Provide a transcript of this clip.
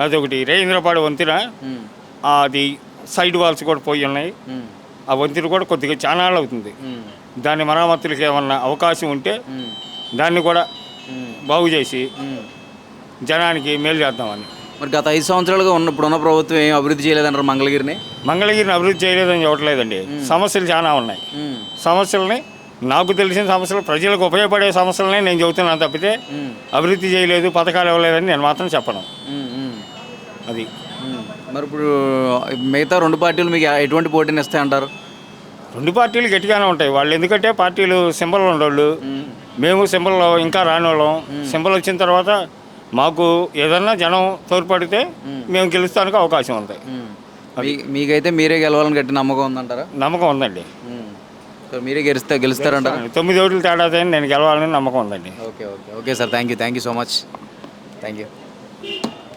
అదొకటి రేంద్రపాడు వంతెన, అది సైడ్ వాల్స్ కూడా పోయి ఉన్నాయి. ఆ వంతెన కూడా కొద్దిగా చాలా అవుతుంది. దాని మరమ్మతులకి ఏమన్నా అవకాశం ఉంటే దాన్ని కూడా బాగు చేసి జనానికి మేలు చేద్దామని. మరి గత 5 సంవత్సరాలుగా ఇప్పుడున్న ప్రభుత్వం ఏం అభివృద్ధి చేయలేదంటారు మంగళగిరిని అభివృద్ధి చేయలేదని చెప్పట్లేదండి. సమస్యలు చాలా ఉన్నాయి. సమస్యలని నాకు తెలిసిన సమస్యలు, ప్రజలకు ఉపయోగపడే సమస్యలనే నేను చెబుతున్నాను తప్పితే అభివృద్ధి చేయలేదు, పథకాలు ఇవ్వలేదని నేను మాత్రం చెప్పను. అది మరి ఇప్పుడు మిగతా 2 పార్టీలు మీకు ఎటువంటి పోటీని ఇస్తాయంటారు? 2 పార్టీలు గట్టిగానే ఉంటాయి. వాళ్ళు ఎందుకంటే పార్టీలు సింబల్ ఉండేవాళ్ళు, మేము సింబల్లో ఇంకా రాని వాళ్ళం. సింబల్ వచ్చిన తర్వాత మాకు ఏదన్నా జనం తోడ్పడితే మేము గెలుస్తానికి అవకాశం ఉంది. మీకైతే మీరే గెలవాలని గట్టి నమ్మకం ఉందంటారా? నమ్మకం ఉందండి. మీరే గెలుస్తారంటారా? 9 ఓట్లు తేడా నేను గెలవాలని నమ్మకం ఉందండి. Okay okay okay sir, thank you so much. Thank you.